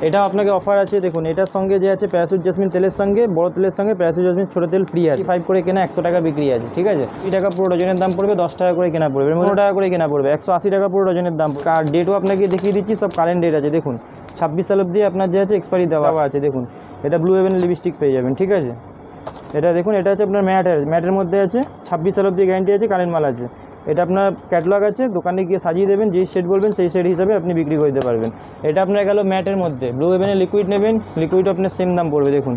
এটা আপনাকে অফার আছে দেখুন, এটার সঙ্গে যে আছে প্যারাশুট জেসমিন তেলের সঙ্গে বড় তেলের সঙ্গে প্যারাশুট জেসমিন ছোটো তেল ফ্রি আছে। 5 করে কেনা 100 টাকা বিক্রি আছে, ঠিক আছে। 20 টাকা পুরো ডজনের দাম পড়বে, 10 টাকা করে কেনা পড়বে, 15 টাকা করে কেনা পড়বে, 180 টাকা পুরো ডজনের দাম। আর ডেটও আপনাকে দেখিয়ে দিচ্ছি, সব কারেন্ট ডেট আছে দেখুন। 26 সাল অবধি আপনার যে আছে এক্সপায়ারি দেওয়া আছে দেখুন। এটা ব্লু হেভেন লিপস্টিক পেয়ে যাবেন, ঠিক আছে। এটা দেখুন, এটা হচ্ছে আপনার ম্যাটের মধ্যে আছে, 26 সাল অবধি গ্যারান্টি আছে, কারেন্ট মাল আছে। এটা আপনার ক্যাটালগ আছে, দোকানে গিয়ে সাজিয়ে দেবেন, যেই শেড বলবেন সেই শেড হিসাবে আপনি বিক্রি করতে পারবেন। এটা আপনার গেল ম্যাটের মধ্যে। ব্লু হেভেনের লিকুইড নেবেন, লিকুইড আপনার সেম দাম পড়বে দেখুন,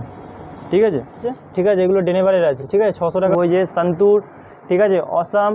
ঠিক আছে। ঠিক আছে, এগুলো ডেনেভারের আছে, ঠিক আছে, 600 টাকা। ওই যে সন্তুর, ঠিক আছে, অসাম,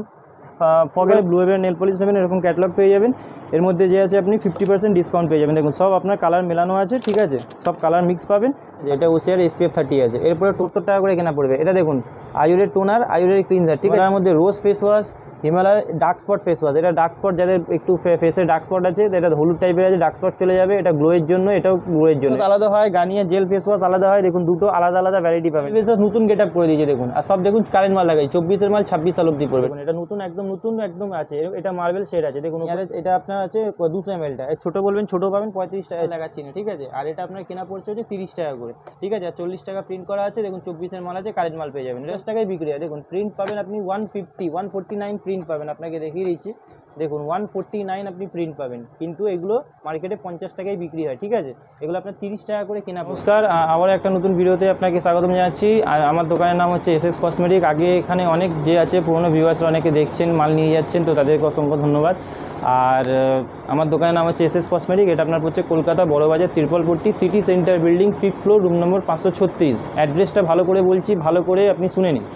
ফগেল, ব্লু হেভেন নেল পলিশ নেবেন, এরকম ক্যাটালগ পেয়ে যাবেন। এর মধ্যে যে আছে আপনি 50% ডিসকাউন্ট পেয়ে যাবেন দেখুন। সব আপনার কালার মেলানো আছে, ঠিক আছে, সব কালার মিক্স পাবেন। এটা ওসিআর SPF 30 আছে। এরপরে 70 টাকা করে কেনা পড়বে। এটা দেখুন, আয়ুরের টোনার, আয়ুরের ক্লিনজার, ঠিক আছে। তার মধ্যে রোজ ফেস ওয়াশ, হিমালয়ের ডার্ক স্পট ফেস ওয়াশ। এটা ডার্ক স্পট, যাদের একটু ফেসে ডার্ক স্পট আছে, এটা হলুদ টাইপের আছে, ডার্ক স্পট চলে যাবে। এটা গ্লোয়ের জন্য, এটাও গ্লোয়ের জন্য আলাদা হয়। গার্নিয়ার জেল ফেস ওয়াশ আলাদা হয় দেখুন, দুটো আলাদা আলাদা ভ্যারাইটি পাবেন। ফেস ওয়াশ নতুন গেট আপ করে দিয়েছে দেখুন। আর সব দেখুন কারেন্ট মাল লাগাই, 24-এর মাল 26 সাল অবধি পড়বে। এটা নতুন, একদম নতুন একদম আছে। এটা মার্বেল শেড আছে দেখুন। এটা আপনার আছে 200 ml টা। ছোটো বলবেন ছোটো পাবেন 35 টাকা লাগাচ্ছি না, ঠিক আছে। আর এটা আপনার কেনা পড়ছে হচ্ছে 30 টাকা করে, ঠিক আছে। আর 40 টাকা প্রিন্ট করা আছে দেখুন। 24-এর মাল আছে, কারেন্ট মাল পেয়ে যাবেন। 10 টাকায় বিক্রি হয় দেখুন। প্রিন্ট পাবেন আপনি 149 প্রিন্ট পাবেন। আপনাকে দেখিয়ে দিচ্ছি দেখুন, 149 আপনি প্রিন্ট পাবেন, কিন্তু এগুলো মার্কেটে 50 টাকায় বিক্রি হয়, ঠিক আছে। এগুলো আপনার 30 টাকা করে কেনা। নমস্কার, আবার একটা নতুন ভিডিওতে আপনাকে স্বাগতম জানাচ্ছি। আর আমার দোকানের নাম হচ্ছে SS কসমেটিক। আগে এখানে অনেক যে আছে পুরোনো ভিউয়ার্সরা অনেকে দেখছেন, মাল নিয়ে যাচ্ছেন, তো তাদেরকে অসংখ্য ধন্যবাদ। আর আমার দোকানের নাম হচ্ছে SS কসমেটিক। এটা আপনার হচ্ছে Kolkata Burrabazar, Tripolpatti, city centre building, 5th floor, room number 536। অ্যাড্রেসটা ভালো করে বলছি, ভালো করে আপনি শুনে নিন।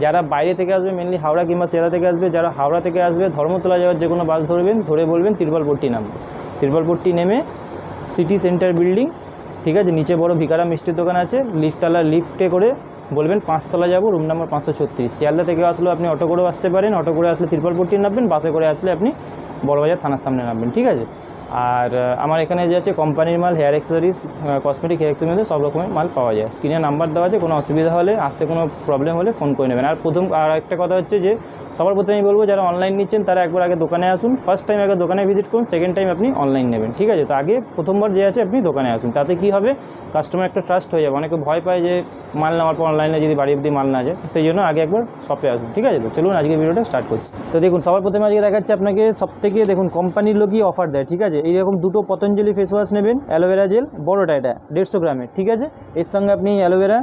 যারা বাইরে থেকে আসবে, মেনলি হাওড়া কিংবা শিয়ালদা থেকে আসবে, যারা হাওড়া থেকে আসবে ধর্মতলা যাওয়ার যে কোনো বাস ধরবেন, ধরে বলবেন ত্রিপলপট্টি নামবে। ত্রিপলপট্টি নেমে সিটি সেন্টার বিল্ডিং, ঠিক আছে, নিচে বড় ভিকারা মিষ্টির দোকান আছে, লিফটে করে বলবেন 5 তলা যাবো, রুম নাম্বার 536। শিয়ালদা থেকে আসলেও আপনি অটো করেও আসতে পারেন, অটো করে আসলে ত্রিপলপট্টি নামবেন, বাসে করে আসলে আপনি বড়বাজার থানার সামনে নামবেন, ঠিক আছে। আর আমার এখানে যে আছে কোম্পানির মাল, hair accessories, cosmetic hair accessories, সব রকমের মাল পাওয়া যায়। স্ক্রিনে নাম্বার দেওয়া আছে, কোনো অসুবিধা হলে, আসতে কোনো প্রবলেম হলে ফোন করে নেবেন। আর একটা কথা হচ্ছে যে সবার প্রথমেই বলবো, যারা অনলাইন নিচ্ছেন তারা একবার আগে দোকানে আসুন। ফার্স্ট টাইম আগে দোকানে ভিজিট করুন, সেকেন্ড টাইম আপনি অনলাইন নেবেন, ঠিক আছে। তো আগে প্রথমবার যে আছে আপনি দোকানে আসুন, তাতে কী হবে, কাস্টমার একটা ট্রাস্ট হয়ে যাবে। অনেকে ভয় পায় যে মাল নেওয়ার পর অনলাইনে যদি বাড়ি অবধি মাল না যায়, তো সেই জন্য আগে একবার শপে আসুন, ঠিক আছে। তো চলুন আজকে ভিডিওটা স্টার্ট করছি। তো দেখুন, সবার প্রথমে আজকে দেখাচ্ছে আপনাকে সবথেকে দেখুন কোম্পানির লোকই অফার দেয়, ঠিক আছে। এইরকম দুটো পতঞ্জলি ফেস ওয়াশ নেবেন, অ্যালোভেরা জেল বড়োটা, এটা 150 গ্রামের, ঠিক আছে। এর সঙ্গে আপনি অ্যালোভেরা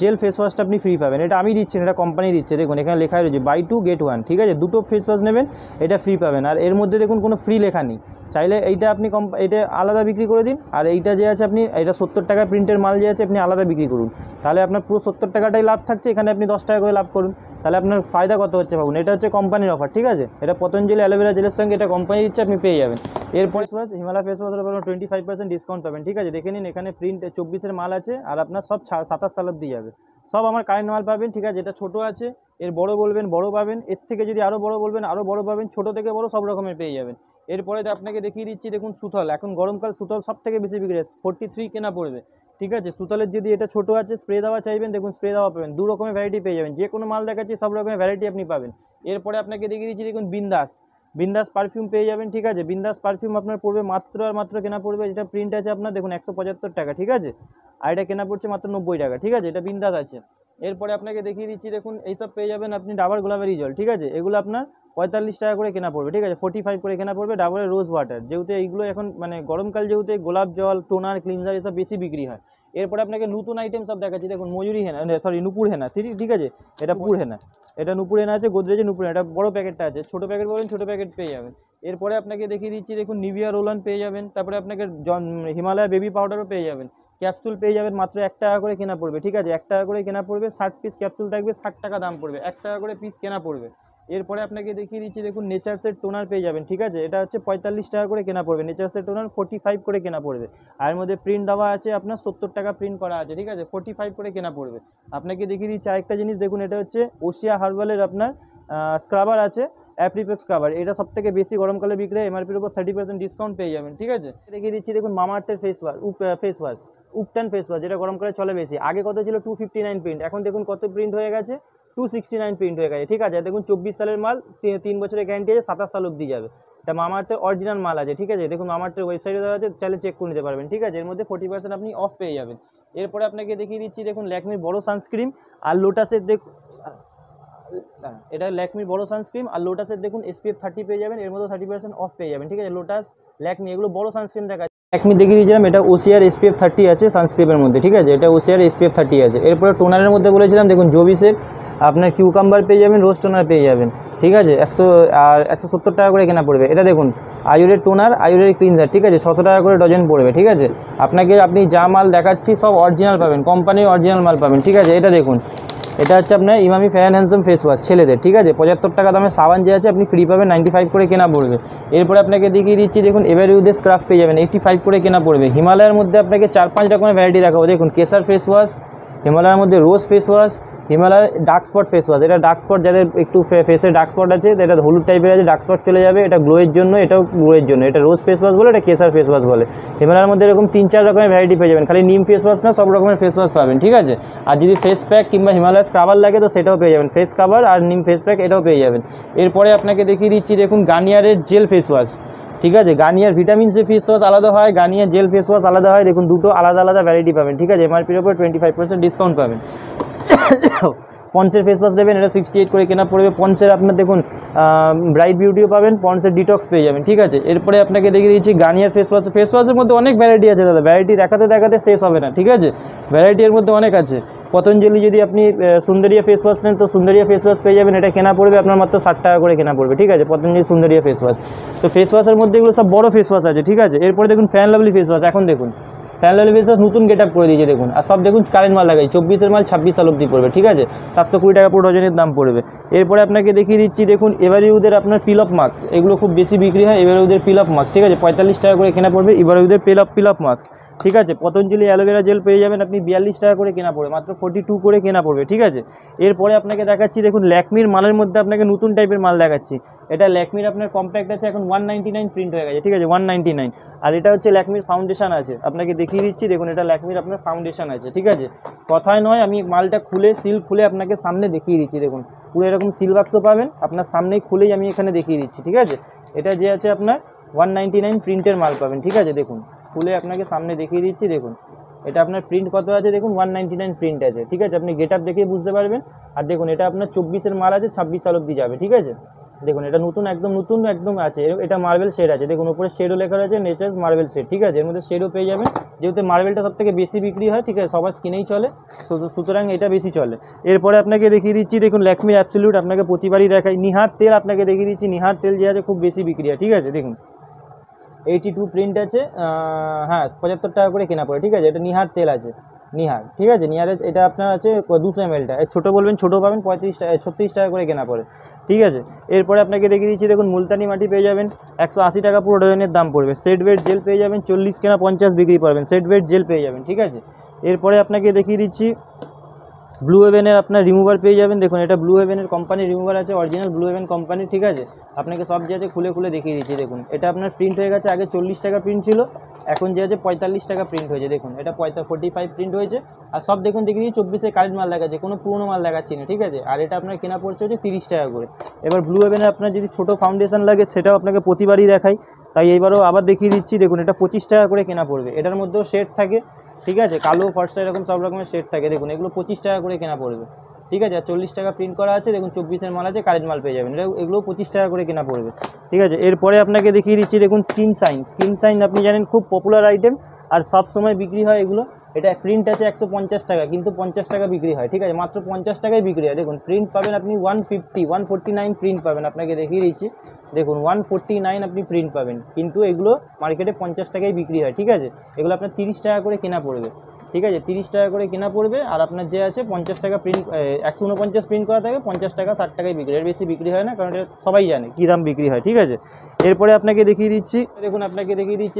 জেল ফেস ওয়াশটা আপনি ফ্রি পাবেন। এটা আমি দিচ্ছি, এটা কোম্পানি দিচ্ছে দেখুন, এখানে লেখা রয়েছে বাই 2 get 1, ঠিক আছে। দুটো ফেস ওয়াশ নেবেন, এটা ফ্রি পাবেন। আর এর মধ্যে দেখুন কোনো ফ্রি লেখা নেই, চাইলে এইটা আপনি এটা আলাদা বিক্রি করে দিন। আর এইটা যে আছে আপনি, এটা 70 টাকা প্রিন্টের মাল যে আছে আপনি আলাদা বিক্রি করুন, তাহলে আপনার পুরো 70 টাকাটাই লাভ থাকছে। এখানে আপনি 10 টাকা করে লাভ করুন, তাহলে আপনার ফায়দা কত হচ্ছে ভাবুন। এটা হচ্ছে কোম্পানির অফার, ঠিক আছে। এটা পতঞ্জলি অ্যালোভেরা জেলের সঙ্গে এটা কোম্পানি দিচ্ছে, আপনি পেয়ে যাবেন। এরপর হিমালয় ফেস ওয়াশের উপর 25% ডিসকাউন্ট পাবেন, ঠিক আছে। দেখে নিন, এখানে প্রিন্ট 24-এর মাল আছে, আর আপনার সব 27 সাল অবধি যাবে। সব আমার কারেন্ট মাল পাবেন, ঠিক আছে। এটা ছোটো আছে, এর বড় বলবেন বড় পাবেন, এর থেকে যদি আরও বড় বলবেন আরও বড় পাবেন, ছোটো থেকে বড় সব রকমের পেয়ে যাবেন। এরপরে আপনাকে দেখিয়ে দিচ্ছি দেখুন, সুথল। এখন গরমকাল সুথল সব থেকে বেশি বিক্রি, 43 কেনা পড়বে, ঠিক আছে। সুতলের যদি এটা ছোটো আছে, স্প্রে দেওয়া চাইবেন, দেখুন স্প্রে দেওয়া পাবেন, দু রকমের ভ্যারাইটি পেয়ে যাবেন। যে কোনো মাল দেখাচ্ছি সব রকমের ভ্যারাইটি আপনি পাবেন। এরপরে আপনাকে দেখিয়ে দিচ্ছি দেখুন, বিন্দাস পারফিউম পেয়ে যাবেন, ঠিক আছে। বিন্দাস পারফিউম আপনার পড়বে মাত্র আর মাত্র কেনা পড়বে, যেটা প্রিন্ট আছে আপনার দেখুন 175 টাকা, ঠিক আছে। আর এটা কেনা পড়ছে মাত্র 90 টাকা, ঠিক আছে। এটা বিন্দাস আছে। এরপরে আপনাকে দেখিয়ে দিচ্ছি দেখুন, এইসব পেয়ে যাবেন আপনি ডাবর গোলাপের জল, ঠিক আছে। এগুলো আপনার 45 টাকা করে কেনা পড়বে, ঠিক আছে। 45 করে কেনা পড়বে। ডাবরের রোজ ওয়াটার, যেহেতু এইগুলো এখন মানে গরমকাল, যেহেতু গোলাপ জল, টোনার, ক্লিনজার এসব বেশি বিক্রি হয়। এরপরে আপনাকে নতুন আইটেম সব দেখাচ্ছি দেখুন, মজুরি হেনা, সরি নুপুর হেনা, ঠিক আছে। এটা পুর হেনা, এটা নুপুর হেনা আছে, গোদরেজের নুপুর হেনা, এটা বড় প্যাকেটটা আছে, ছোটো প্যাকেট বলেন ছোটো প্যাকেট পেয়ে যাবেন। এরপরে আপনাকে দেখিয়ে দিচ্ছি দেখুন, নিভিয়া রোল-অন পেয়ে যাবেন। তারপরে আপনাকে হিমালয় বেবি পাউডারও পেয়ে যাবেন। ক্যাপসুল পেয়ে যাবেন, মাত্র 1 টাকা করে কেনা পড়বে, ঠিক আছে। 1 টাকা করে কেনা পড়বে, 60 পিস ক্যাপসুল থাকবে, 60 টাকা দাম পড়বে, 1 টাকা করে পিস কেনা পড়বে। এরপরে আপনাকে দেখিয়ে দিচ্ছি দেখুন, নেচার্সের টোনার পেয়ে যাবেন, ঠিক আছে। এটা হচ্ছে 45 টাকা করে কেনা পড়বে, নেচার্সের টোনার 45 করে কেনা পড়বে। আর এর মধ্যে প্রিন্ট দেওয়া আছে আপনার 70 টাকা প্রিন্ট করা আছে, ঠিক আছে। 45 করে কেনা পড়বে। আপনাকে দেখিয়ে দিচ্ছি আরেকটা জিনিস দেখুন, এটা হচ্ছে ওশিয়া হার্বালের আপনার স্ক্রাবার আছে, অ্যাপ্রিপেক্স স্ক্রাবার। এটা সব থেকে বেশি গরমকালে বিক্রি হয়, এমআরপির উপর 30% ডিসকাউন্ট পেয়ে যাবেন, ঠিক আছে। দেখিয়ে দিচ্ছি দেখুন, মামাআর্থের ফেস ওয়াশ উপটান ফেস ওয়াশ, যেটা গরমকালে চলে বেশি। আগে কত ছিল 259 প্রিন্ট, এখন দেখুন কত প্রিন্ট হয়ে গেছে, 269 প্রিন্ট হয়ে গেছে, ঠিক আছে। দেখুন 24 সালের মাল, 3 বছরের গ্যারান্টি আছে, 27 সাল অবধি যাবে। এটা মামাআর্থের অরিজিনাল মাল আছে, ঠিক আছে। দেখুন মামাআর্থের ওয়েবসাইটে দেওয়া আছে, চাইলে চেক করে নিতে পারবেন, ঠিক আছে। এর মধ্যে 40% আপনি অফ পেয়ে যাবেন। এরপরে আপনাকে দেখিয়ে দিচ্ছি, দেখুন ল্যাকমির বড় সানস্ক্রিন আর লোটাসের এটা ল্যাকমির বড় সানস্ক্রিন আর লোটাসের দেখুন SPF 30 পেয়ে যাবেন, এর মধ্যে 30% অফ পেয়ে যাবেন, ঠিক আছে। লোটাস, ল্যাকমি এগুলো বড় সানস্ক্রিন দেখা যায়। ল্যাকমি দেখিয়ে দিয়েছিলাম, এটা OCR SPF 30 আছে সানস্ক্রিনের মধ্যে, ঠিক আছে। এটা OCR SPF 30 আছে। এরপরে টোনারের মধ্যে বলেছিলাম, দেখুন জোবিসের আপনার কিউকাম্বার পেয়ে যাবেন, রোজ টোনার পেয়ে যাবেন, ঠিক আছে। 170 টাকা করে কেনা পড়বে। এটা দেখুন আয়ুরের টোনার, আয়ুরের ক্লিনজার, ঠিক আছে, 600 টাকা করে ডজন পড়বে, ঠিক আছে। আপনি যা মাল দেখাচ্ছি সব অরিজিনাল পাবেন, কোম্পানির অরিজিনাল মাল পাবেন, ঠিক আছে। এটা দেখুন, এটা হচ্ছে আপনার Emami fair and handsome face wash ছেলেদের, ঠিক আছে। 75 টাকা দামে সাবান যে আছে আপনি ফ্রি পাবেন, 95 করে কেনা পড়বে। এরপরে আপনাকে দেখিয়ে দিচ্ছি, দেখুন এভারইউদের স্ক্রাব পেয়ে যাবেন, 85 করে কেনা পড়বে। হিমালয়ের মধ্যে আপনাকে 4-5 রকমের ভ্যারাইটি দেখাবো, দেখুন কেসার ফেস ওয়াশ, হিমালয়ের মধ্যে রোজ ফেস ওয়াশ, হিমালয়ের ডার্ক স্পট ফেস ওয়াশ। এটা ডার্ক স্পট যাদের একটু ফেসে ডার্ক স্পট আছে, এটা হলুদ টাইপের আছে, ডার্ক স্পট চলে যাবে, এটা গ্লোয়ের জন্য, এটাও গ্লোয়ের জন্য। এটা রোজ ফেস ওয়াশ বলে, এটা কেসার ফেস ওয়াশ বলে। হিমালয়ের মধ্যে এরকম 3-4 রকমের ভ্যারাইটি পেয়ে যাবেন, খালি নিম ফেস ওয়াশ না, সব রকমের ফেস ওয়াশ পাবেন, ঠিক আছে। আর যদি ফেস প্যাক কিংবা হিমালয় স্ক্রাবার লাগে তো সেটাও পেয়ে যাবেন, ফেস কাভার আর নিম ফেস প্যাক এটাও পেয়ে যাবেন। এরপরে আপনাকে দেখিয়ে দিচ্ছি, দেখুন গার্নিয়ারের জেল ফেস ওয়াশ, ঠিক আছে। Garnier vitamin C face wash আলাদা হয়, গার্নিয়ার জেল ফেস ওয়াশ আলাদা হয়, দেখুন দুটো আলাদা আলাদা ভ্যারাইটি পাবেন, ঠিক আছে। এমআরপির উপর 25% ডিসকাউন্ট পাবেন। পন্সের ফেস ওয়াশ নেবেন, এটা 68 করে কেনা পড়বে। পন্সের আপনার দেখুন ব্রাইট বিউটিও পাবেন, পন্সের ডিটক্স পেয়ে যাবেন, ঠিক আছে। এরপরে আপনাকে দেখিয়ে দিচ্ছি গার্নিয়ার ফেস ওয়াশ। ফেস ওয়াশের মধ্যে অনেক ভ্যারাইটি আছে দাদা, ভ্যারাইটি দেখাতে দেখাতে শেষ হবে না, ঠিক আছে। ভ্যারাইটি এর মধ্যে অনেক আছে। পতঞ্জলি যদি আপনি সুন্দরিয়া ফেস ওয়াশ নেন তো সুন্দরিয়া ফেস ওয়াশ পেয়ে যাবেন, এটা কেনা পড়বে আপনার মাত্র 60 টাকা করে কেনা পড়বে, ঠিক আছে। Patanjali Saundarya face wash. তো ফেস ওয়াশের মধ্যে এগুলো সব বড় ফেস ওয়াশ আছে, ঠিক আছে। এরপরে দেখুন ফ্যান লাভলি ফেস ওয়াশ, এখন দেখুন ফ্যান লাভলি ফেস ওয়াশ নতুন গেট আপ করে দিয়েছে, দেখুন। আর সব দেখুন কারেন্ট মাল লাগাই, 24-এর মাল 26 সাল অবধি পড়বে, ঠিক আছে। 720 টাকা পুরো ডজনের দাম পড়বে। এরপরে আপনাকে দেখিয়ে দিচ্ছি, দেখুন এভারইউদের আপনার পিল অফ মাস্ক, এগুলো খুব বেশি বিক্রি হয়, এভারইউদের পিল অফ মাস্ক, ঠিক আছে। 45 টাকা করে কেনা পড়বে এভারইউদের পিল অফ মাস্ক, ঠিক আছে। পতঞ্জলি অ্যালোভেরা জেল পেয়ে যাবেন আপনি 42 টাকা করে কেনা পড়বে, মাত্র 42 করে কেনা পড়বে, ঠিক আছে। এরপরে আপনাকে দেখাচ্ছি, দেখুন ল্যাকমির মালের মধ্যে আপনাকে নতুন টাইপের মাল দেখাচ্ছি। এটা ল্যাকমির আপনার কম্প্যাক্ট আছে, এখন 199 প্রিন্ট হয়ে গেছে, ঠিক আছে, 199। আর এটা হচ্ছে ল্যাকমির ফাউন্ডেশন আছে, আপনাকে দেখিয়ে দিচ্ছি, দেখুন এটা ল্যাকমির আপনার ফাউন্ডেশন আছে, ঠিক আছে। কথায় নয়, আমি মালটা খুলে সিল খুলে আপনাকে সামনে দেখিয়ে দিচ্ছি, দেখুন পুরো এরকম সিল বাক্সও পাবেন, আপনার সামনেই খুলেই আমি এখানে দেখিয়ে দিচ্ছি, ঠিক আছে। এটা যে আছে আপনার 199 প্রিন্টের মাল পাবেন, ঠিক আছে। দেখুন খুলে আপনাকে সামনে দেখিয়ে দিচ্ছি, দেখুন এটা আপনার প্রিন্ট কত আছে, দেখুন 199 প্রিন্ট আছে, ঠিক আছে। আপনি গেট আপ দেখে বুঝতে পারবেন। আর দেখুন এটা আপনার 24-এর মাল আছে, 26 সাল অবধি যাবে, ঠিক আছে। দেখুন এটা নতুন একদম আছে, এটা মার্বেল শেড আছে, দেখুন উপরে শেডও লেখা রয়েছে, নেচার্স মার্বেল শেড, ঠিক আছে। এর মধ্যে শেডও পেয়ে যাবেন, যেহেতু মার্বেলটা সব থেকে বেশি বিক্রি হয়, ঠিক আছে, সবার স্কিনেই চলে, সুতরাং এটা বেশি চলে। এরপরে আপনাকে দেখিয়ে দিচ্ছি, দেখুন ল্যাকমির অ্যাবসলিউট, আপনাকে প্রতিবারই দেখাই। নিহার তেল আপনাকে দেখিয়ে দিচ্ছি, নিহার তেল যে আছে খুব বেশি বিক্রি হয়, ঠিক আছে। দেখুন 82 প্রিন্ট আছে, হ্যাঁ 75 টাকা করে কেনা পড়ে, ঠিক আছে। এটা নিহার তেল আছে, নিহার, ঠিক আছে। নিহারের এটা আপনার আছে 200 ml-টা, ছোটো বলবেন ছোটো পাবেন 36 টাকা করে কেনা পড়ে, ঠিক আছে। এরপরে আপনাকে দেখিয়ে দিচ্ছি, দেখুন মুলতানি মাটি পেয়ে যাবেন 180 টাকা পুরো ডজনের দাম পড়বে। সেট ওয়েট জেল পেয়ে যাবেন 40 কেনা 50 বিক্রি পাবেন, সেট ওয়েট জেল পেয়ে যাবেন, ঠিক আছে। এরপরে আপনাকে দেখিয়ে দিচ্ছি ব্লু হেভেনের আপনার রিমুভার পেয়ে যাবেন, দেখুন এটা ব্লু হেভেনের কোম্পানির রিমুভার আছে, অরিজিনাল ব্লু হেভেন কোম্পানি, ঠিক আছে। আপনাকে সব যে আছে খুলে খুলে দেখিয়ে দিচ্ছি, দেখুন এটা আপনার প্রিন্ট হয়ে গেছে, আগে 40 টাকা প্রিন্ট ছিল, এখন যে আছে 45 টাকা প্রিন্ট হয়েছে, দেখুন এটা 45 প্রিন্ট হয়েছে। আর সব দেখুন দেখিয়ে দিচ্ছি 24-এর কারেন্ট মাল দেখাচ্ছে, কোনো পুরোনো মাল দেখাচ্ছি না, ঠিক আছে। আর এটা আপনার কেনা পড়ছে হচ্ছে 30 টাকা করে। এবার ব্লু হেভেনের আপনার যদি ছোটো ফাউন্ডেশন লাগে সেটাও আপনাকে প্রতিবারই দেখাই, তাই এইবারও আবার দেখিয়ে দিচ্ছি, দেখুন এটা 25 টাকা করে কেনা পড়বে। এটার মধ্যেও শেড থাকে, ঠিক আছে, কালো ফর্সা এরকম সব রকমের শেড থাকে, দেখুন এগুলো 25 টাকা করে কেনা পড়বে, ঠিক আছে। আর 40 টাকা প্রিন্ট করা আছে, দেখুন 24-এর মাল আছে, কারেন্ট মাল পেয়ে যাবেন, এগুলো 25 টাকা করে কেনা পড়বে, ঠিক আছে। এরপরে আপনাকে দেখিয়ে দিচ্ছি, দেখুন স্কিন সাইন আপনি জানেন খুব পপুলার আইটেম আর সব সময় বিক্রি হয় এগুলো। এটা প্রিন্ট আছে 150 টাকা, কিন্তু 50 টাকা বিক্রি হয়, ঠিক আছে, মাত্র 50 টাকায় বিক্রি হয়। দেখুন প্রিন্ট পাবেন আপনি 149 প্রিন্ট পাবেন, আপনাকে দেখিয়ে দিচ্ছি, দেখুন 149 আপনি প্রিন্ট পাবেন, কিন্তু এগুলো মার্কেটে 50 টাকায় বিক্রি হয়, ঠিক আছে। এগুলো আপনার 30 টাকা করে কেনা পড়বে, ঠিক আছে, 30 টাকা করে কেনা পড়বে। আর আপনার যে আছে 50 টাকা প্রিন্ট, 149 প্রিন্ট করা থাকে, 50 টাকা 60 টাকায় বিক্রি, এর বেশি বিক্রি হয় না, কারণ এটা সবাই জানে কী দাম বিক্রি হয়, ঠিক আছে। এরপরে আপনাকে দেখিয়ে দিচ্ছি,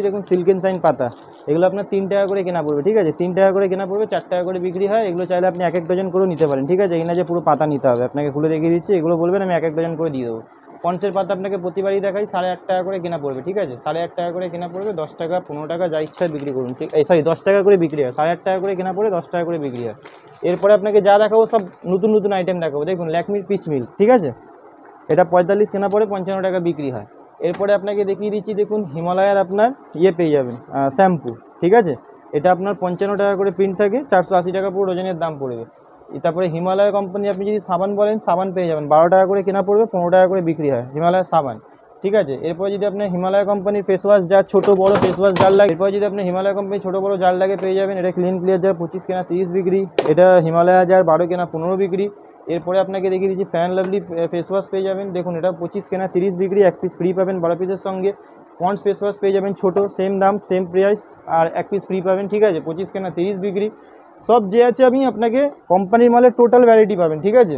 দেখুন সিল্কেন সাইন পাতা, এগুলো আপনার 3 টাকা করে কেনা পড়বে, ঠিক আছে, 3 টাকা করে কেনা পড়বে, 4 টাকা করে বিক্রি হয়। এগুলো চাইলে আপনি 1 ডজন করেও নিতে পারেন, ঠিক আছে। এই না যে পুরো পাতা নিতে হবে, আপনাকে খুলে দেখিয়ে দিচ্ছি, এগুলো বলবেন আমি 1 ডজন করে দিয়ে দেবো। পন্সের পাতা আপনাকে প্রতিবারই দেখাই, 8.5 টাকা করে কেনা পড়বে, ঠিক আছে, 8.5 টাকা করে কেনা পড়বে, 10 টাকা 15 টাকা যা ইচ্ছা বিক্রি করুন, ঠিক, 10 টাকা করে বিক্রি হয়, 8.5 টাকা করে কেনা পড়ে 10 টাকা করে বিক্রি হয়। এরপরে আপনাকে যা দেখাবো সব নতুন আইটেম দেখাবো, দেখুন ল্যাকমির পিচ মিল, ঠিক আছে, এটা 45 কেনা পড়ে 55 টাকা বিক্রি হয়। এরপরে আপনাকে দেখিয়ে দিচ্ছি, দেখুন হিমালয়ার আপনার ইয়ে পেয়ে যাবেন শ্যাম্পু, ঠিক আছে। এটা আপনার 55 টাকা করে প্রিন্ট থাকে, 480 টাকা পুরো ডজনের দাম পড়বে। তারপরে হিমালয় কোম্পানি আপনি যদি সাবান বলেন, সাবান পেয়ে যাবেন 12 টাকা করে কেনা পড়বে, 15 টাকা করে বিক্রি হয় হিমালয়ের সাবান, ঠিক আছে। এরপর যদি আপনার হিমালয় কোম্পানির ফেস ওয়াশ জার ছোটো বড়ো ফেস ওয়াশ জার লাগে, এরপর যদি আপনার হিমালয় কোম্পানির ছোটো বড়ো জার লাগে পেয়ে যাবেন। এটা ক্লিন ক্লিয়ার জার 25 কেনা 30 বিক্রি, এটা হিমালয় জার 12 কেনা 15 বিক্রি। এরপরে আপনাকে দেখিয়ে দিচ্ছি ফ্যান লাভলি ফেস ওয়াশ পেয়ে যাবেন, দেখুন এটা 25 কেনা 30 বিক্রি, 1 পিস ফ্রি পাবেন 12 পিসের সঙ্গে। পন্ডস ফেস ওয়াশ পেয়ে যাবেন ছোটো, সেম দাম সেম প্রাইস, আর 1 পিস ফ্রি পাবেন, ঠিক আছে। 25 কেনা 30 বিক্রি, সব যে আছে আমি আপনাকে কোম্পানির মালের টোটাল ভ্যারাইটি পাবেন, ঠিক আছে,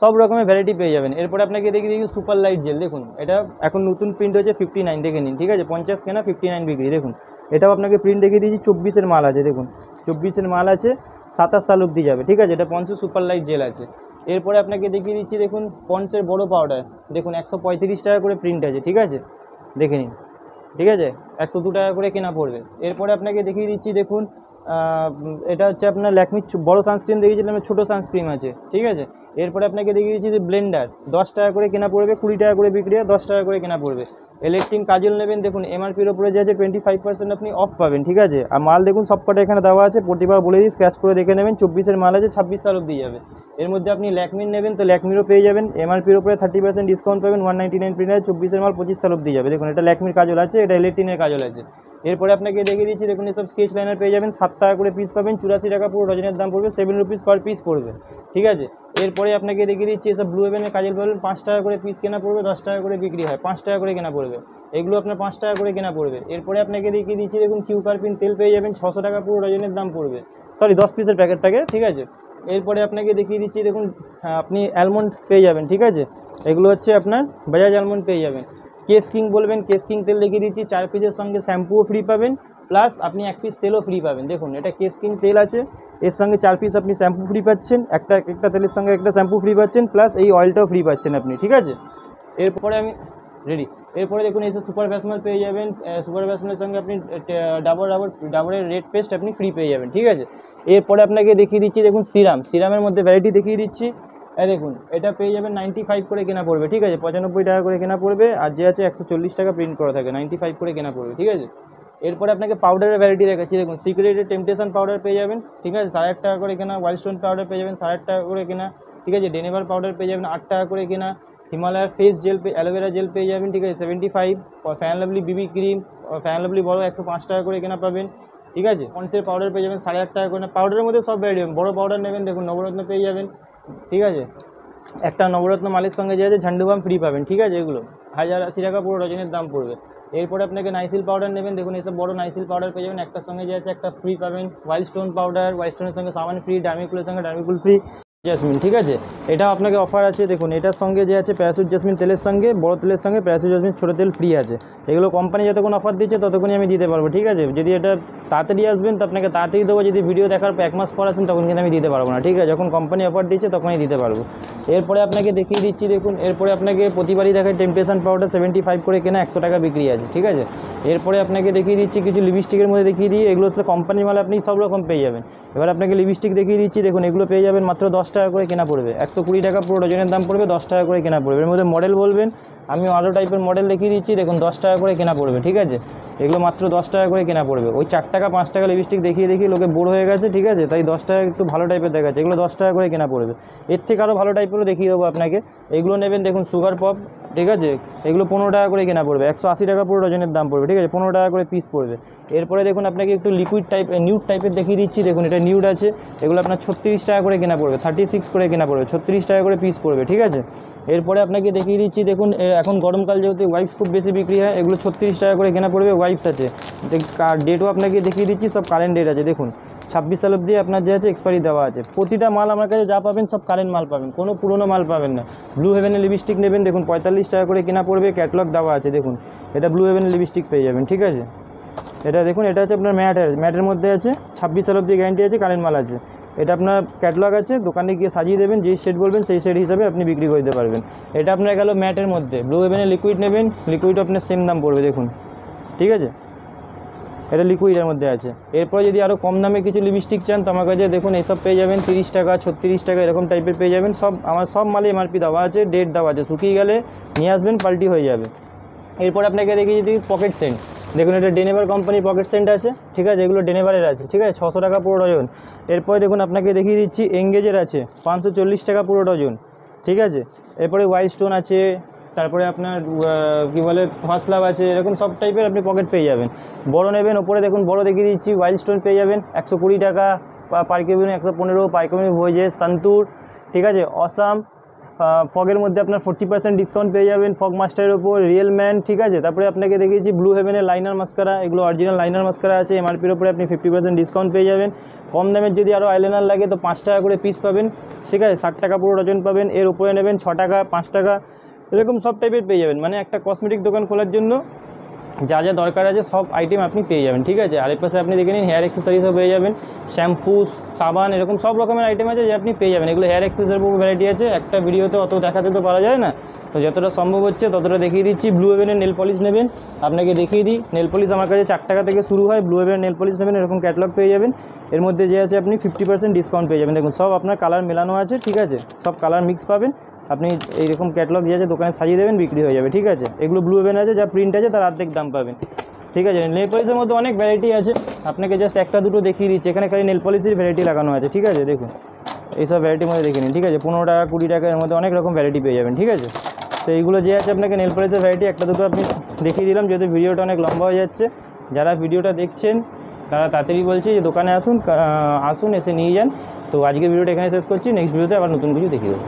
সব রকমের ভ্যারাইটি পেয়ে যাবেন। এরপরে আপনাকে দেখিয়ে দিচ্ছি সুপার লাইট জেল, দেখুন এটা এখন নতুন প্রিন্ট হয়েছে 59, দেখে নিন, ঠিক আছে। 50 কেনা 59 বিক্রি, দেখুন এটাও আপনাকে প্রিন্ট দেখিয়ে দিচ্ছি, 24-এর মাল আছে, দেখুন 24-এর মাল আছে, 27 সাল অবধি যাবে, ঠিক আছে। এটা পন্সের সুপার লাইট জেল আছে। এরপরে আপনাকে দেখিয়ে দিচ্ছি, দেখুন পন্সের বড় পাউডার, দেখুন 135 টাকা করে প্রিন্ট আছে, ঠিক আছে, দেখে নিন, ঠিক আছে, 102 টাকা করে কেনা পড়বে। এরপরে আপনাকে দেখিয়ে দিচ্ছি, দেখুন এটা হচ্ছে আপনার ল্যাকমির বড়ো সানস্ক্রিন দেখিয়েছিলাম, ছোটো সানস্ক্রিন আছে, ঠিক আছে। এরপরে আপনাকে দেখিয়ে দিচ্ছি যে ব্লেন্ডার 10 টাকা করে কেনা পড়বে, 20 টাকা করে বিক্রি হয়, 10 টাকা করে কেনা পড়বে। ইলেকট্রিক কাজল নেবেন, দেখুন এমআরপির ওপরে যে আছে 25% আপনি অফ পাবেন, ঠিক আছে। আর মাল দেখুন সবকটা এখানে দেওয়া আছে, প্রতিবার বলে দিই স্ক্র্যাচ করে দেখে নেবেন। 24-এর মাল আছে, 26 সাল অবধি যাবে। এর মধ্যে আপনি ল্যাকমির নেবেন তো ল্যাকমিরও পেয়ে যাবেন, এমআরপির ওপরে 30% ডিসকাউন্ট পাবেন, 199 প্রিন্ট আছে, 24-এর মাল 25 সাল অবধি যাবে। দেখুন এটা ল্যাকমির কাজল আছে, এটা ইলেকট্রিনের কাজল আছে। এরপরে আপনাকে দেখিয়ে দিচ্ছি, দেখুন এসব স্কেচ লাইনার পেয়ে যাবেন, 7 টাকা করে পিস পাবেন, 84 টাকা পুরো ডজনের দাম পড়বে, 7 রুপিস পার পিস পড়বে, ঠিক আছে। এরপরে আপনাকে দেখিয়ে দিচ্ছি এসব ব্লু হেভেনের কাজল পাবেন, 5 টাকা করে পিস কেনা পড়বে, 10 টাকা করে বিক্রি হয়, 5 টাকা করে কেনা পড়বে, এগুলো আপনার 5 টাকা করে কেনা পড়বে। এরপরে আপনাকে দেখিয়ে দিচ্ছি, দেখুন কিউকারপিন তেল পেয়ে যাবেন, 600 টাকা পুরো ডজনের দাম পড়বে, সরি 10 পিসের প্যাকেট থাকে, ঠিক আছে। এরপরে আপনাকে দেখিয়ে দিচ্ছি, দেখুন আপনি অ্যালমন্ড পেয়ে যাবেন, ঠিক আছে, এগুলো হচ্ছে আপনার বাজাজ অ্যালমন্ড পেয়ে যাবেন। কেস কিং বলবেন, কেস কিং তেল দেখিয়ে দিচ্ছি, 4 পিসের সঙ্গে শ্যাম্পুও ফ্রি পাবেন, প্লাস আপনি 1 পিস তেলও ফ্রি পাবেন। দেখুন এটা কেস কিং তেল আছে, এর সঙ্গে 4 পিস আপনি শ্যাম্পু ফ্রি পাচ্ছেন, একটা তেলের সঙ্গে একটা শ্যাম্পু ফ্রি পাচ্ছেন, প্লাস এই অয়েলটাও ফ্রি পাচ্ছেন আপনি, ঠিক আছে। এরপরে আমি রেডি। এরপরে দেখুন এসে সুপার ভ্যাসমেল পেয়ে যাবেন, সুপার ভ্যাসমেলের সঙ্গে আপনি ডাবরের রেড পেস্ট আপনি ফ্রি পেয়ে যাবেন, ঠিক আছে। এরপরে আপনাকে দেখিয়ে দিচ্ছি, দেখুন সিরামের মধ্যে ভ্যারাইটি দেখিয়ে দিচ্ছি, দেখুন এটা পেয়ে যাবেন 95 করে কেনা পড়বে, ঠিক আছে, 95 টাকা করে কেনা পড়বে, আর যে আছে 140 টাকা প্রিন্ট করা থাকে, 95 করে কেনা পড়বে, ঠিক আছে। এরপরে আপনাকে পাউডারের ভ্যারাইটি দেখাচ্ছি, দেখুন সিক্রেটের টেম্পটেশন পাউডার পেয়ে যাবেন, ঠিক আছে, 8.5 টাকা করে কেনা, ওয়াইল্ড স্টোন পাউডার পেয়ে যাবেন 8.5 টাকা করে কেনা, ঠিক আছে, ডেনেভার পাউডার পেয়ে যাবেন 8 টাকা করে কেনা, হিমালয়ার ফেস জেল অ্যালোভেরা জেল পেয়ে যাবেন, ঠিক আছে 75, ফ্যান লাভলি বিবি ক্রিম, ফ্যান লাভলি বড় 105 টাকা করে কেনা পাবেন, ঠিক আছে। পন্সের পাউডার পেয়ে যাবেন 8.5 টাকা করে, পাউডারের মধ্যে সব ভ্যারাইটি পাবেন, বড় পাউডার নেবেন, দেখুন নবরত্ন পেয়ে যাবেন, ঠিক আছে, একটা নবরত্ন মালের সঙ্গে যে আছে ঝান্ডুবাম ফ্রি পাবেন, ঠিক আছে, এগুলো 1080 টাকা পুরো ডজনের দাম পড়বে। এরপরে আপনাকে নাইসিল পাউডার নেবেন, দেখুন এইসব বড় নাইসিল পাউডার পেয়ে যাবেন, একটার সঙ্গে যে আছে একটা ফ্রি পাবেন, ওয়াইল্ড স্টোন পাউডার, ওয়াইল্ড স্টোনের সঙ্গে সাবান ফ্রি, ডার্মিকুলের সঙ্গে ডার্মিকুল ফ্রি, জেসমিন, ঠিক আছে, এটাও আপনাকে অফার আছে। দেখুন এটার সঙ্গে যে আছে প্যারাসুট জেসমিন তেলের সঙ্গে বড় তেলের সঙ্গে প্যারাসুট জেসমিন ছোটো তেল ফ্রি আছে। এগুলো কোম্পানি যতক্ষণ অফার দিচ্ছে ততক্ষণই আমি দিতে পারবো, ঠিক আছে। যদি এটা তাড়াতাড়ি আসবেন তো আপনাকে তাড়াতাড়ি দেবো, যদি ভিডিও দেখার পর 1 মাস পর আসেন তখন কিন্তু আমি দিতে পারবো না, ঠিক আছে, যখন কোম্পানি অফার দিচ্ছে তখনই দিতে পারবো। এরপরে আপনাকে দেখিয়ে দিচ্ছি, দেখুন এরপরে আপনাকে প্রতিবারই দেখায় টেম্পটেশন পাউডার 75 করে কেনা 100 টাকা বিক্রি আছে, ঠিক আছে। এরপরে আপনাকে দেখিয়ে দিচ্ছি কিছু লিপস্টিকের মধ্যে দেখিয়ে দিই, এগুলো হচ্ছে কোম্পানির মাল, আপনি সব রকম পেয়ে যাবেন। এবার আপনাকে লিপস্টিক দেখিয়ে দিচ্ছি, দেখুন এগুলো পেয়ে যাবেন মাত্র 10 টাকা করে কেনা পড়বে, 120 টাকা পুরো ডজনের দাম পড়বে, 10 টাকা করে কেনা পড়বে। এর মধ্যে মডেল বলবেন, আমি আরও টাইপের মডেল দেখিয়ে দিচ্ছি, দেখুন 10 টাকা করে কেনা পড়বে, ঠিক আছে, এগুলো মাত্র 10 টাকা করে কেনা পড়বে। ওই 4 টাকা 5 টাকা লিপস্টিক দেখিয়ে দেখিয়ে লোকে বোর হয়ে গেছে, ঠিক আছে, তাই 10 টাকা একটু ভালো টাইপের দেখাচ্ছে, এগুলো 10 টাকা করে কেনা পড়বে। এর থেকে আরও ভালো টাইপেরও দেখিয়ে দেবো আপনাকে, এগুলো নেবেন, দেখুন সুগার পপ, ঠিক আছে, এগুলো 15 টাকা করে কেনা পড়বে, 180 টাকা পুরো ডজনের দাম পড়বে, ঠিক আছে, 15 টাকা করে পিস পড়বে। এরপরে দেখুন আপনাকে একটু লিকুইড টাইপ নিউড টাইপের দেখিয়ে দিচ্ছি, দেখুন এটা নিউড আছে, এগুলো আপনার 36 টাকা করে কেনা পড়বে, 36 করে কেনা পড়বে, 36 টাকা করে পিস পড়বে, ঠিক আছে। এরপরে আপনাকে দেখিয়ে দিচ্ছি, দেখুন এখন গরমকাল যেহেতু ওয়াইপস খুব বেশি বিক্রি হয়, এগুলো 36 টাকা করে কেনা পড়বে, ওয়াইপস আছে, ডেটও আপনাকে দেখিয়ে দিচ্ছি, সব কারেন্ট ডেট আছে, দেখুন 26 সাল অবধি আপনার যে আছে এক্সপায়ারি দেওয়া আছে। প্রতিটা মাল আমার কাছে যা পাবেন সব কারেন্ট মাল পাবেন, কোনো পুরনো মাল পাবেন না। ব্লু হেভেনের লিপস্টিক নেবেন, দেখুন 45 টাকা করে কেনা পড়বে, ক্যাটলগ দেওয়া আছে, দেখুন এটা ব্লু হেভেনের লিপস্টিক পেয়ে যাবেন, ঠিক আছে। এটা দেখুন এটা হচ্ছে আপনার ম্যাটের মধ্যে আছে, 26 সাল অবধি গ্যারান্টি আছে, কারেন্ট মাল আছে। এটা আপনার ক্যাটলগ আছে, দোকানে গিয়ে সাজিয়ে দেবেন, যেই শেড বলবেন সেই শেড হিসাবে আপনি বিক্রি করে দিতে পারবেন। এটা আপনার গেল ম্যাটের মধ্যে। ব্লু হেভেনের লিকুইড নেবেন, লিকুইড আপনার সেম দাম পড়বে, দেখুন, ঠিক আছে, এটা লিকুইডের মধ্যে আছে। এরপর যদি আরও কম দামে কিছু লিপস্টিক চান তো আমার কাছে দেখুন এইসব পেয়ে যাবেন 30 টাকা 36 টাকা এরকম টাইপের পেয়ে যাবেন। সব আমার সব মালে এমআরপি দেওয়া আছে, ডেট দেওয়া আছে, শুকিয়ে গেলে নিয়ে আসবেন, পাল্টি হয়ে যাবে, এরপর আপনাকে দেখিয়ে দিই পকেট সেন্ট। দেখুন এটা ডেনেভার কোম্পানি পকেট সেন্ট আছে, ঠিক আছে, এগুলো ডেনেভারের আছে, ঠিক আছে, 600 টাকা পুরো ডজন। এরপরে দেখুন আপনাকে দেখিয়ে দিচ্ছি এঙ্গেজের আছে 540 টাকা পুরো ডজন, ঠিক আছে। এরপরে হোয়াইট স্টোন আছে, তারপরে আপনার কী বলে ফার্স্ট লাভ আছে, এরকম সব টাইপের আপনি পকেট পেয়ে যাবেন। বড় নেবেন, ওপরে দেখুন বড় দেখিয়ে দিচ্ছি, হোয়াইট স্টোন পেয়ে যাবেন 120 টাকা, পার কেবি 115, পার কেবি ভোজেস, সন্তুর, ঠিক আছে, অসাম। ফগের মধ্যে আপনার 40% ডিসকাউন্ট পেয়ে যাবেন ফগ মাস্টারের ওপর, রিয়েল ম্যান, ঠিক আছে। তারপরে আপনাকে দেখিয়েছি ব্লু হেভেনের লাইনার মাস্কারা, এগুলো অরিজিনাল লাইনার মাস্কারা আছে, এমআরপির ওপরে আপনি 50% ডিসকাউন্ট পেয়ে যাবেন। কম দামের যদি আরও আইলাইনার লাগে তো 5 টাকা করে পিস পাবেন, ঠিক আছে, 60 টাকা পুরো ডজন পাবেন। এর উপরে নেবেন 6 টাকা, 5 টাকা, এরকম সব টাইপের পেয়ে যাবেন। মানে একটা কসমেটিক দোকান খোলার জন্য যা যা দরকার আছে সব আইটেম আপনি পেয়ে যাবেন, ঠিক আছে। আর এর পাশে আপনি দেখে নিন হেয়ার অ্যাক্সেসরিজও পেয়ে যাবেন, শ্যাম্পু, সাবান, এরকম সব রকমের আইটেম আছে যে আপনি পেয়ে যাবেন। এগুলো হেয়ার অ্যাক্সেসরির উপর ভ্যারাইটি আছে, একটা ভিডিওতে অত দেখাতে তো পারা যায় না, তো যতটা সম্ভব হচ্ছে ততটা দেখিয়ে দিচ্ছি। ব্লু হেভেনের নেল পলিশ নেবেন, আপনাকে দেখিয়ে দিই, নেল পলিশ আমার কাছে 4 টাকা থেকে শুরু হয়। ব্লু হেভেনের নেল পলিশ নেবেন, এরকম ক্যাটালগ পেয়ে যাবেন। এর মধ্যে যে আছে আপনি 50% ডিসকাউন্ট পেয়ে যাবেন। দেখুন সব আপনার কালার মেলানো আছে, ঠিক আছে, সব কালার মিক্স পাবেন। আপনি এইরকম ক্যাটালগ যে আছে দোকানে সাজিয়ে দেবেন, বিক্রি হয়ে যাবে, ঠিক আছে। এগুলো ব্লু হেভেন আছে, যা প্রিন্ট আছে তার অর্ধেক দাম পাবেন, ঠিক আছে। নেল পলিশের মধ্যে অনেক ভ্যারাইটি আছে, আপনাকে জাস্ট একটা দুটো দেখিয়ে দিচ্ছি। এখানে খালি নেল পলিশের ভ্যারাইটি লাগানো আছে, ঠিক আছে। দেখুন এইসব ভ্যারাইটির মধ্যে দেখে নিন, ঠিক আছে, 15 টাকা 20 টাকা, এর মধ্যে অনেক রকম ভ্যারাইটি পেয়ে যাবেন, ঠিক আছে। তো এইগুলো যে আছে আপনাকে নেল পলিশের ভ্যারাইটি একটা দুটো আপনি দেখিয়ে দিলাম, যেহেতু ভিডিওটা অনেক লম্বা হয়ে যাচ্ছে। যারা ভিডিওটা দেখছেন তারা তাড়াতাড়ি বলছি যে দোকানে আসুন, এসে নিয়ে যান। তো আজকে ভিডিওটা এখানে শেষ করছি, নেক্সট ভিডিওতে আবার নতুন কিছু দেখিয়ে দেবো।